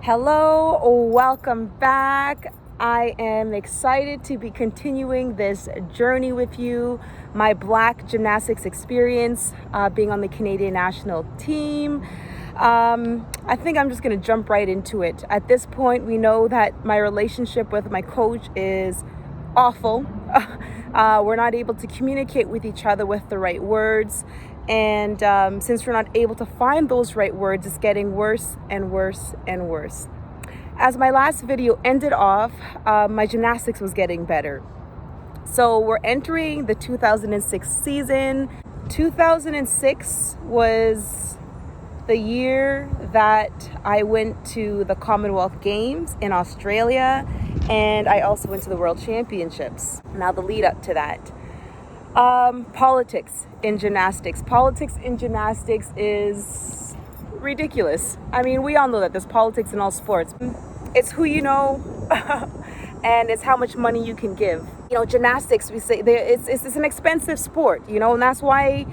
Hello, welcome back. I am excited to be continuing this journey with you, my Black gymnastics experience, being on the Canadian national team. I think I'm just going to jump right into it. At this point, we know that my relationship with my coach is awful. We're not able to communicate with each other with the right words. And since we're not able to find those right words, it's getting worse and worse and worse. As my last video ended off, my gymnastics was getting better. So we're entering the 2006 season. 2006 was the year that I went to the Commonwealth Games in Australia, and I also went to the World Championships. Now the lead up to that. Politics in gymnastics. Politics in gymnastics is ridiculous. I mean, we all know that there's politics in all sports. It's who you know, and it's how much money you can give. You know, gymnastics, we say, it's an expensive sport, and that's why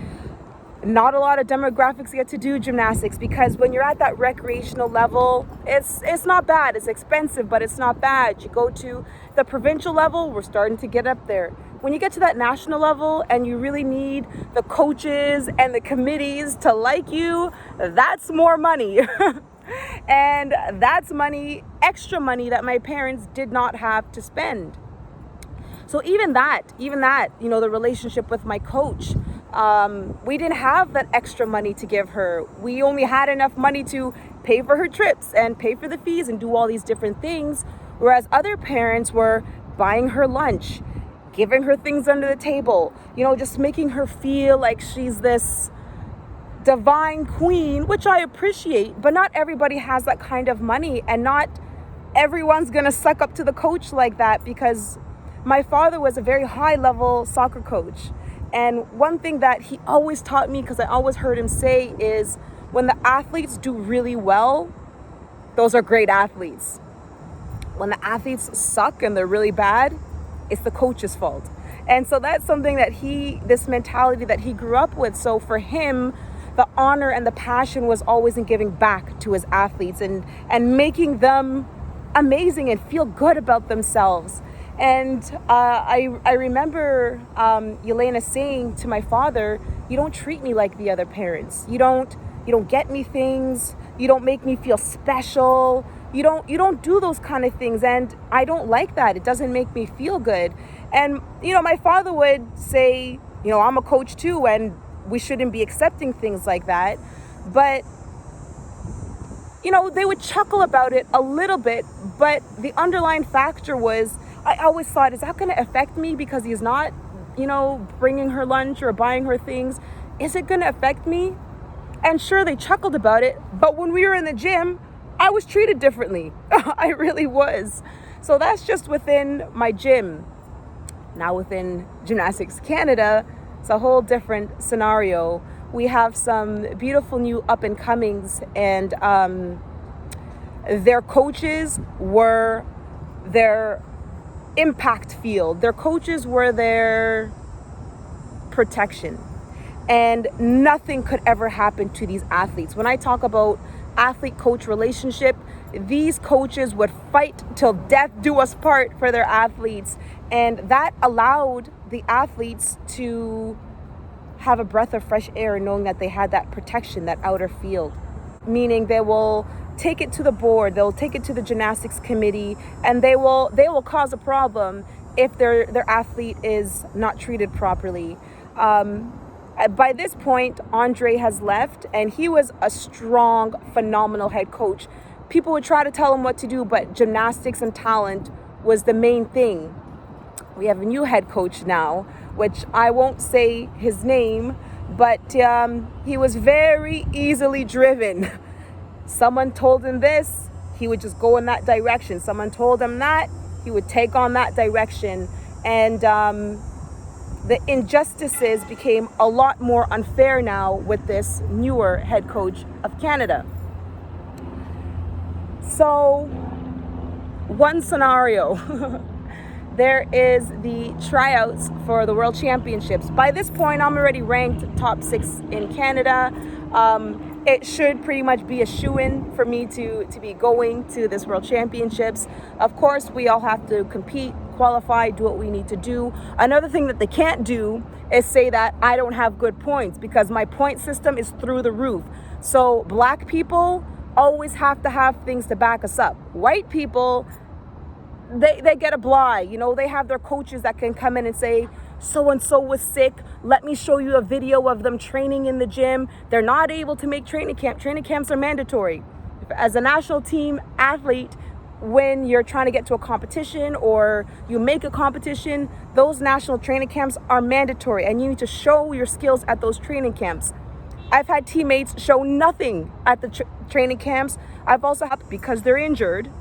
not a lot of demographics get to do gymnastics, because when you're at that recreational level, it's not bad. It's expensive, but it's not bad. You go to the provincial level, we're starting to get up there. When you get to that national level and you really need the coaches and the committees to like you, that's more money. And that's money, extra money that my parents did not have to spend. So even that, the relationship with my coach, we didn't have that extra money to give her. We only had enough money to pay for her trips and pay for the fees and do all these different things. Whereas other parents were buying her lunch, giving her things under the table, just making her feel like she's this divine queen, which I appreciate, but not everybody has that kind of money, and not everyone's gonna suck up to the coach like that, because my father was a very high level soccer coach. And one thing that he always taught me, because I always heard him say, is when the athletes do really well, those are great athletes. When the athletes suck and they're really bad, it's the coach's fault. And so that's something that this mentality that he grew up with. So for him, the honor and the passion was always in giving back to his athletes and making them amazing and feel good about themselves. And I remember Yelena saying to my father, "You don't treat me like the other parents. You don't get me things. You don't make me feel special. You don't do those kind of things, and I don't like that. It doesn't make me feel good." And my father would say, "I'm a coach too, and we shouldn't be accepting things like that." But they would chuckle about it a little bit, but the underlying factor was, I always thought, is that going to affect me because he's not, bringing her lunch or buying her things? Is it going to affect me? And sure, they chuckled about it, but when we were in the gym, I was treated differently. I really was. So that's just within my gym. Now within Gymnastics Canada, it's a whole different scenario. We have some beautiful new up and comings, and their coaches were their impact field. Their coaches were their protection, and nothing could ever happen to these athletes. When I talk about athlete-coach relationship, these coaches would fight till death do us part for their athletes, and that allowed the athletes to have a breath of fresh air, knowing that they had that protection, that outer field. Meaning they will take it to the board, they'll take it to the gymnastics committee, and they will cause a problem if their athlete is not treated properly. By this point, Andre has left, and he was a strong, phenomenal head coach. People would try to tell him what to do, but gymnastics and talent was the main thing. We have a new head coach now, which I won't say his name, but he was very easily driven. Someone told him this, he would just go in that direction. Someone told him that, he would take on that direction. And the injustices became a lot more unfair now with this newer head coach of Canada. So, one scenario. There is the tryouts for the World Championships. By this point, I'm already ranked top 6 in Canada. it should pretty much be a shoo-in for me to be going to this World Championships. Of course, we all have to compete, qualify, do what we need to do. Another thing that they can't do is say that I don't have good points, because my point system is through the roof. So black people always have to have things to back us up. White people, they get a blah. They have their coaches that can come in and say, so-and-so was sick. Let me show you a video of them training in the gym. They're not able to make training camp. Training camps are mandatory. As a national team athlete, when you're trying to get to a competition or you make a competition, those national training camps are mandatory, and you need to show your skills at those training camps. I've had teammates show nothing at the training camps. I've also had, because they're injured,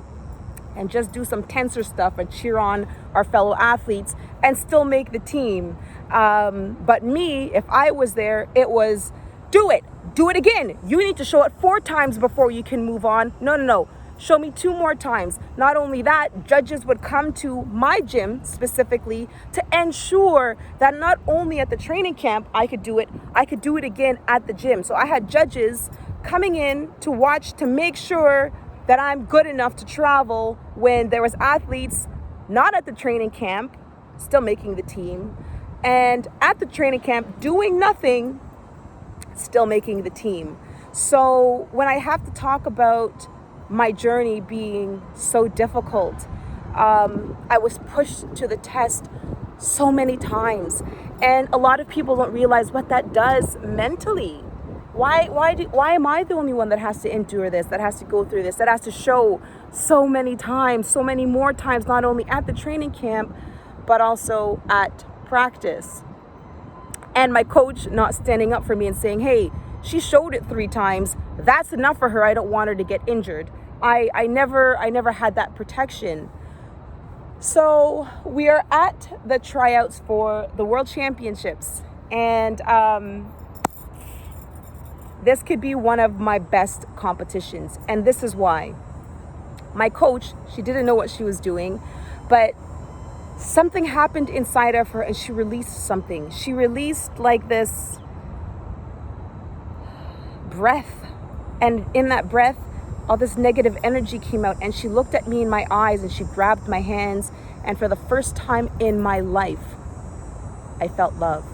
and just do some tensor stuff and cheer on our fellow athletes and still make the team. But me, if I was there, it was do it again. You need to show it 4 times before you can move on. No. Show me 2 more times. Not only that, judges would come to my gym specifically to ensure that not only at the training camp I could do it again at the gym. So I had judges coming in to watch to make sure that I'm good enough to travel when there was athletes not at the training camp, still making the team, and at the training camp doing nothing, still making the team. So when I have to talk about my journey being so difficult, I was pushed to the test so many times, and a lot of people don't realize what that does mentally. Why am I the only one that has to endure this, that has to go through this, that has to show so many times, so many more times, not only at the training camp, but also at practice? And my coach not standing up for me and saying, hey, she showed it 3 times. That's enough for her. I don't want her to get injured. I never had that protection. So we are at the tryouts for the World Championships. And this could be one of my best competitions. And this is why. My coach, she didn't know what she was doing, but something happened inside of her and she released something. She released like this breath. And in that breath, all this negative energy came out, and she looked at me in my eyes and she grabbed my hands. And for the first time in my life, I felt love.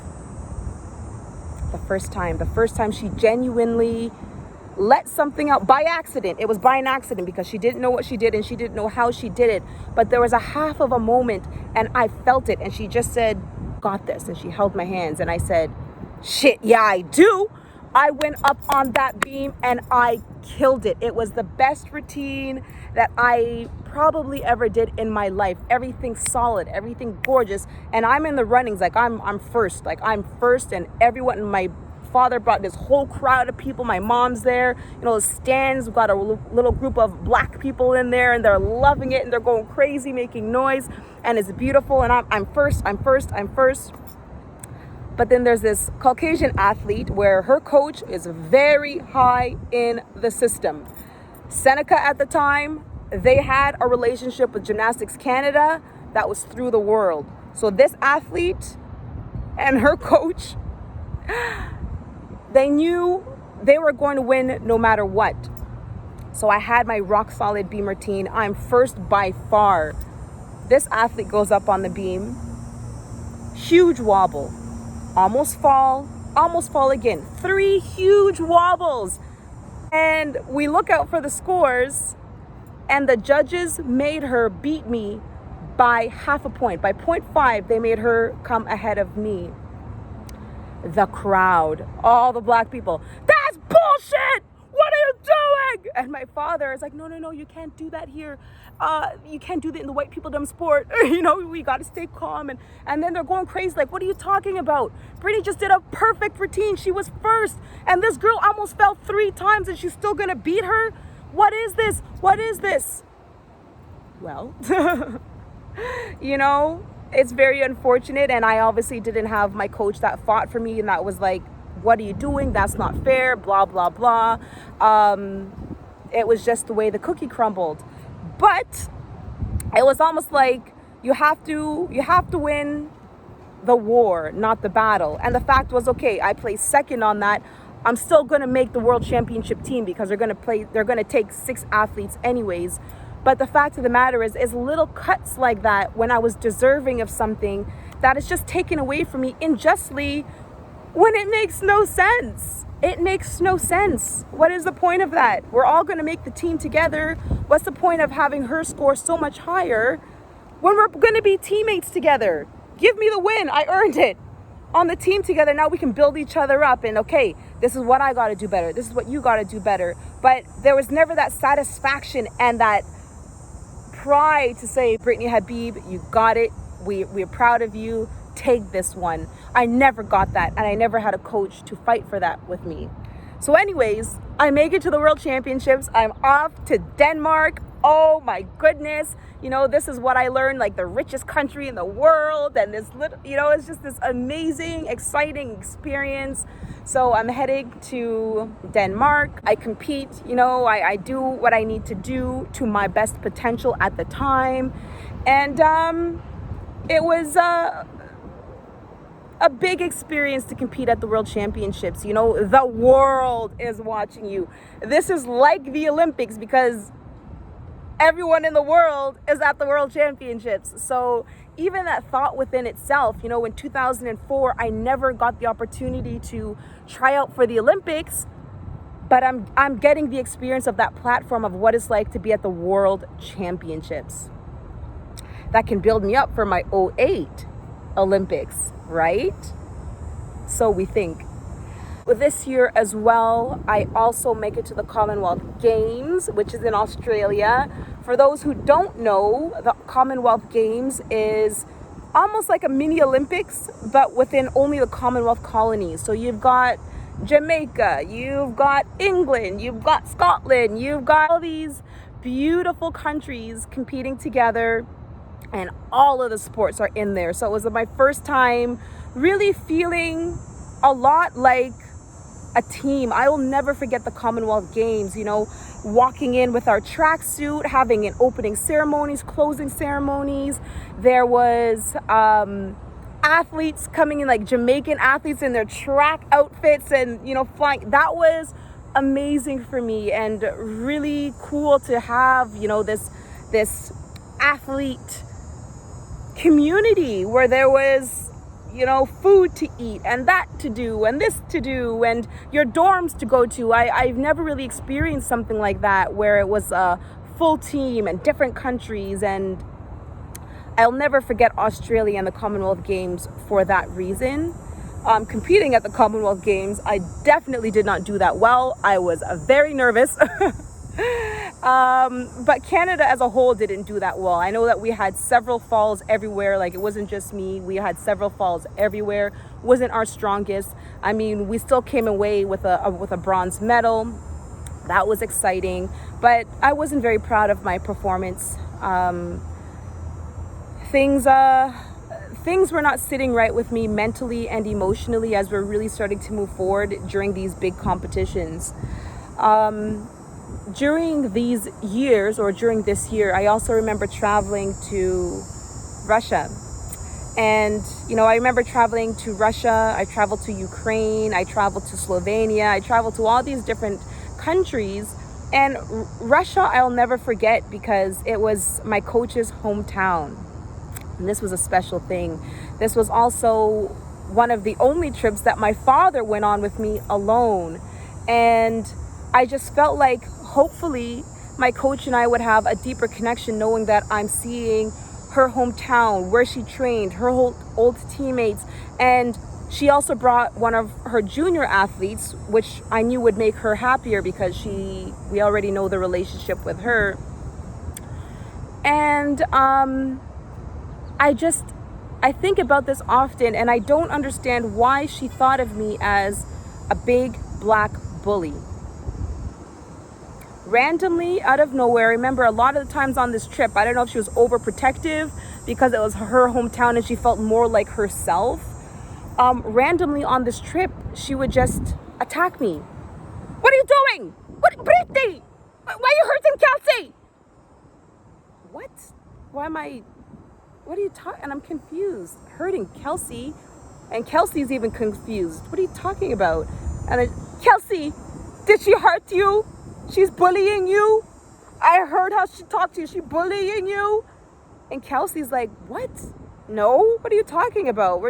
The first time she genuinely let something out by accident. It was by an accident, because she didn't know what she did and she didn't know how she did it. But there was a half of a moment and I felt it, and she just said, got this. And she held my hands and I said, shit, yeah, I do. I went up on that beam and I killed it. It was the best routine that I probably ever did in my life. Everything solid, everything gorgeous. And I'm in the runnings, like I'm first, and everyone, my father brought this whole crowd of people. My mom's there, the stands, we've got a little group of black people in there, and they're loving it and they're going crazy, making noise, and it's beautiful. And I'm first. But then there's this Caucasian athlete where her coach is very high in the system. Seneca at the time, they had a relationship with Gymnastics Canada that was through the world. So this athlete and her coach, they knew they were going to win no matter what. So I had my rock solid beam routine. I'm first by far. This athlete goes up on the beam, huge wobble, almost fall again. 3 huge wobbles. And we look out for the scores, and the judges made her beat me by half a point. By 0.5, they made her come ahead of me. The crowd, all the black people, that's bullshit! What are you doing? And my father is like, no, you can't do that here. You can't do that in the white people dumb sport. We got to stay calm. And then they're going crazy. Like, what are you talking about? Brittany just did a perfect routine. She was first. And this girl almost fell 3 times and she's still going to beat her? What is this? Well, it's very unfortunate. And I obviously didn't have my coach that fought for me and that was like, what are you doing? That's not fair, blah, blah, blah. It was just the way the cookie crumbled. But it was almost like you have to win the war, not the battle. And the fact was, okay, I placed second on that. I'm still going to make the world championship team because they're going to take 6 athletes anyways. But the fact of the matter is little cuts like that when I was deserving of something that is just taken away from me unjustly when it makes no sense. It makes no sense. What is the point of that? We're all going to make the team together. What's the point of having her score so much higher when we're going to be teammates together? Give me the win. I earned it. On the team together, now we can build each other up, and okay, this is what I got to do better. This is what you got to do better. But there was never that satisfaction and that pride to say, Brittany Habib, you got it. We're proud of you. Take this one. I never got that, and I never had a coach to fight for that with me. So anyways, I make it to the World Championships. I'm off to Denmark. Oh my goodness. You know, this is what I learned, like the richest country in the world, and this little, you know, it's just this amazing, exciting experience. So I'm heading to Denmark. I compete, you know, I do what I need to do to my best potential at the time. And it was a big experience to compete at the World Championships. You know, the world is watching you. This is like the Olympics because everyone in the world is at the World Championships. So even that thought within itself, you know, in 2004, I never got the opportunity to try out for the Olympics, but I'm getting the experience of that platform of what it's like to be at the World Championships. That can build me up for my '08 Olympics, right? So we think. With this year as well, I also make it to the Commonwealth Games, which is in Australia. For those who don't know, the Commonwealth Games is almost like a mini Olympics, but within only the Commonwealth colonies. So you've got Jamaica, you've got England, you've got Scotland, you've got all these beautiful countries competing together, and all of the sports are in there. So it was my first time really feeling a lot like a team. I will never forget the Commonwealth Games, you know, walking in with our tracksuit, having an opening ceremonies, closing ceremonies. There was athletes coming in, like Jamaican athletes in their track outfits and, you know, flying. That was amazing for me and really cool to have, you know, this athlete community where there was, you know, food to eat and that to do and this to do and your dorms to go to. I've never really experienced something like that where it was a full team and different countries, and I'll never forget Australia and the Commonwealth Games for that reason. Competing at the Commonwealth Games, I definitely did not do that well. I was very nervous. But Canada as a whole didn't do that well. I know that we had several falls everywhere. Like, it wasn't just me. We had several falls everywhere. Wasn't our strongest. I mean, we still came away with a bronze medal. That was exciting, but I wasn't very proud of my performance. Things were not sitting right with me mentally and emotionally as we're really starting to move forward during these big competitions. During these years, or during this year, I also remember traveling to Russia. And, you know, I remember traveling to Russia, I traveled to Ukraine, I traveled to Slovenia, I traveled to all these different countries. And Russia, I'll never forget because it was my coach's hometown. And this was a special thing. This was also one of the only trips that my father went on with me alone. And I just felt like hopefully my coach and I would have a deeper connection, knowing that I'm seeing her hometown, where she trained, her old teammates. And she also brought one of her junior athletes, which I knew would make her happier because we already know the relationship with her. And I think about this often, and I don't understand why she thought of me as a big black bully. Randomly, out of nowhere, I remember a lot of the times on this trip, I don't know if she was overprotective because it was her hometown and she felt more like herself. Randomly on this trip, she would just attack me. What are you doing? Brittany? Why are you hurting Kelsey? What? What are you talking? And I'm confused. Hurting Kelsey? And Kelsey's even confused. What are you talking about? And Kelsey, did she hurt you? She's bullying you? I heard how she talked to you. She bullying you? And Kelsey's like, what? No, what are you talking about?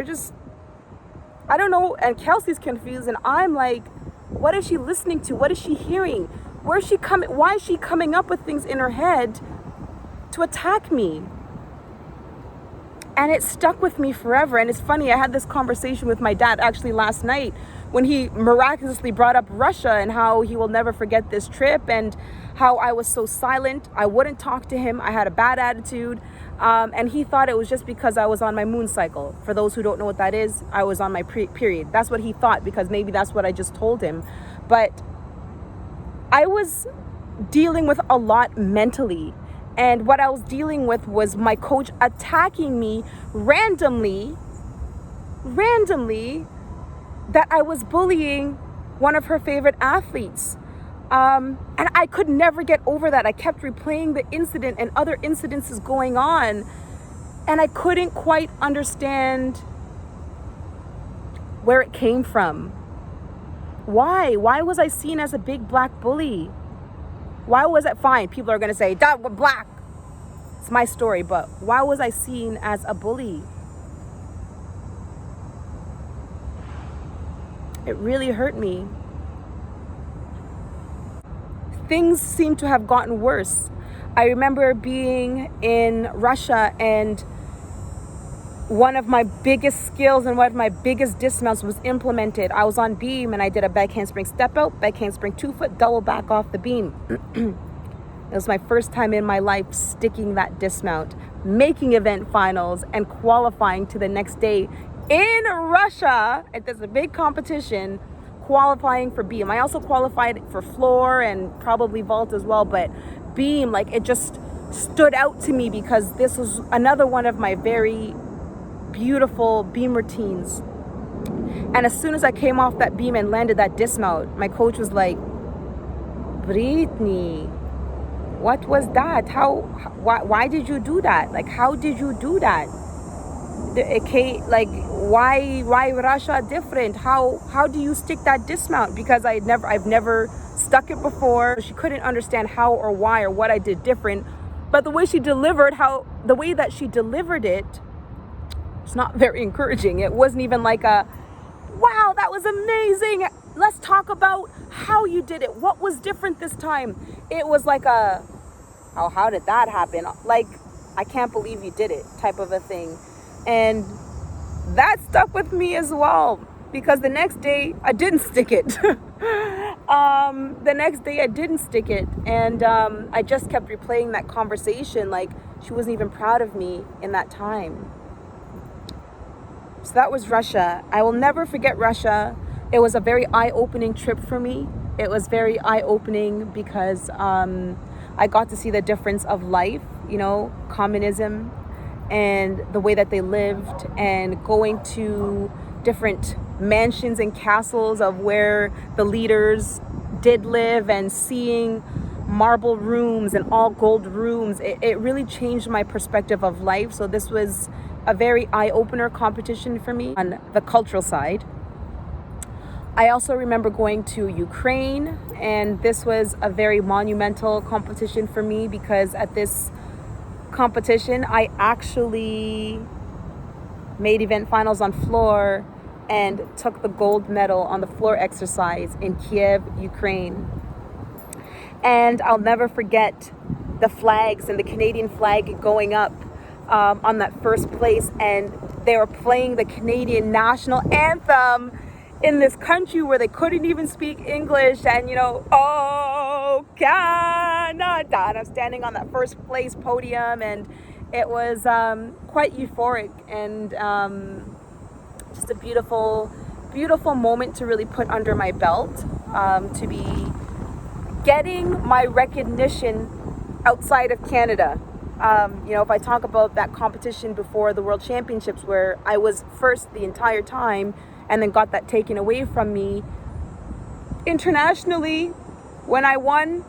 I don't know. And Kelsey's confused. And I'm like, what is she listening to? What is she hearing? Where is she coming? Why is she coming up with things in her head to attack me? And it stuck with me forever. And it's funny, I had this conversation with my dad actually last night when he miraculously brought up Russia and how he will never forget this trip and how I was so silent. I wouldn't talk to him. I had a bad attitude. And he thought it was just because I was on my moon cycle. For those who don't know what that is, I was on my period. That's what he thought, because maybe that's what I just told him. But I was dealing with a lot mentally. And what I was dealing with was my coach attacking me randomly, that I was bullying one of her favorite athletes. And I could never get over that. I kept replaying the incident and other incidences going on. And I couldn't quite understand where it came from. Why? Why was I seen as a big black bully? Why was it fine? People are going to say, that we're black. It's my story, but why was I seen as a bully? It really hurt me. Things seem to have gotten worse. I remember being in Russia, and one of my biggest skills and one of my biggest dismounts was implemented. I was on beam and I did a back handspring step out, back handspring 2-foot, double back off the beam. It was my first time in my life sticking that dismount, making event finals and qualifying to the next day in Russia. There's a big competition, qualifying for beam. I also qualified for floor and probably vault as well, but beam, like, it just stood out to me because this was another one of my very beautiful beam routines. And as soon as I came off that beam and landed that dismount, my coach was like, Brittany, what was that? Why did you do that? Like, how did you do that? Like, why Russia different? How do you stick that dismount? Because I've never stuck it before. She couldn't understand how or why or what I did different. But the way that she delivered it, it's not very encouraging. It wasn't even like a, wow, that was amazing. Let's talk about how you did it. What was different this time? It was like a, oh, how did that happen? Like, I can't believe you did it type of a thing. And that stuck with me as well, because the next day I didn't stick it. And I just kept replaying that conversation like she wasn't even proud of me in that time. So that was Russia. I will never forget Russia. It was a very eye-opening trip for me. It was very eye-opening because I got to see the difference of life, communism and the way that they lived, and going to different mansions and castles of where the leaders did live, and seeing marble rooms and all gold rooms. It really changed my perspective of life. So this was a very eye-opener competition for me on the cultural side. I also remember going to Ukraine, and this was a very monumental competition for me because at this competition, I actually made event finals on floor and took the gold medal on the floor exercise in Kiev, Ukraine. And I'll never forget the flags and the Canadian flag going up on that first place, and they were playing the Canadian national anthem in this country where they couldn't even speak English, and oh Canada, and I'm standing on that first place podium, and it was quite euphoric, and just a beautiful moment to really put under my belt, to be getting my recognition outside of Canada. If I talk about that competition before the World Championships where I was first the entire time and then got that taken away from me, internationally, when I won.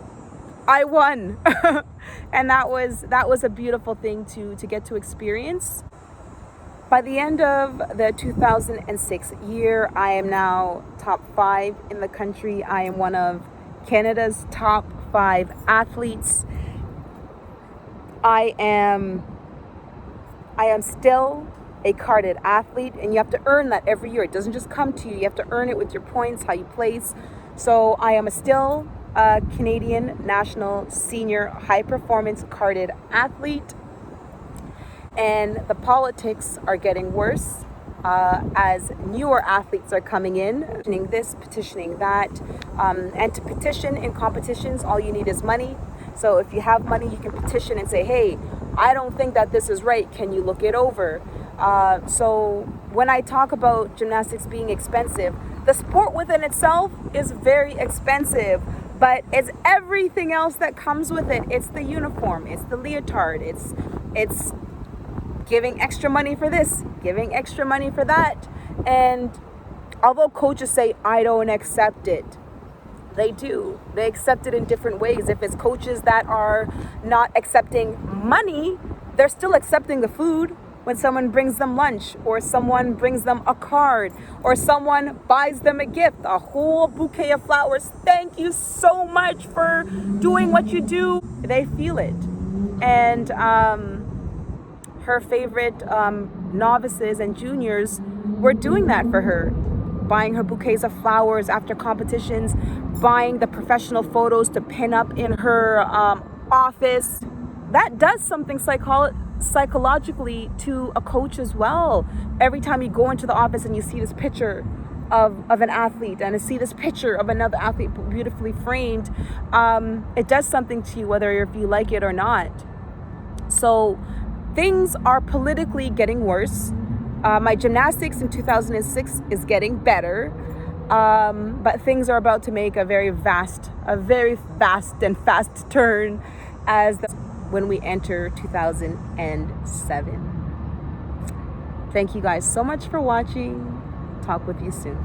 And that was a beautiful thing to get to experience. By the end of the 2006 year, I am now top top 5 in the country. I am one of Canada's top 5 athletes. I am still a carded athlete, and you have to earn that every year. It doesn't just come to you. You have to earn it with your points, how you place. So I am still a Canadian national senior high performance carded athlete, and the politics are getting worse as newer athletes are coming in, petitioning this, petitioning that, and to petition in competitions, all you need is money. So if you have money, you can petition and say, hey, I don't think that this is right. Can you look it over? So when I talk about gymnastics being expensive, the sport within itself is very expensive, but it's everything else that comes with it. It's the uniform, it's the leotard, it's giving extra money for this, giving extra money for that. And although coaches say, I don't accept it, they do. They accept it in different ways. If it's coaches that are not accepting money, they're still accepting the food. When someone brings them lunch, or someone brings them a card, or someone buys them a gift, a whole bouquet of flowers, thank you so much for doing what you do, they feel it. And her favorite novices and juniors were doing that for her, buying her bouquets of flowers after competitions, buying the professional photos to pin up in her office. That does something psychologically to a coach as well. Every time you go into the office and you see this picture of an athlete and you see this picture of another athlete beautifully framed, it does something to you, whether if you like it or not. So things are politically getting worse. My gymnastics in 2006 is getting better, but things are about to make a very fast turn when we enter 2007. Thank you guys so much for watching. Talk with you soon.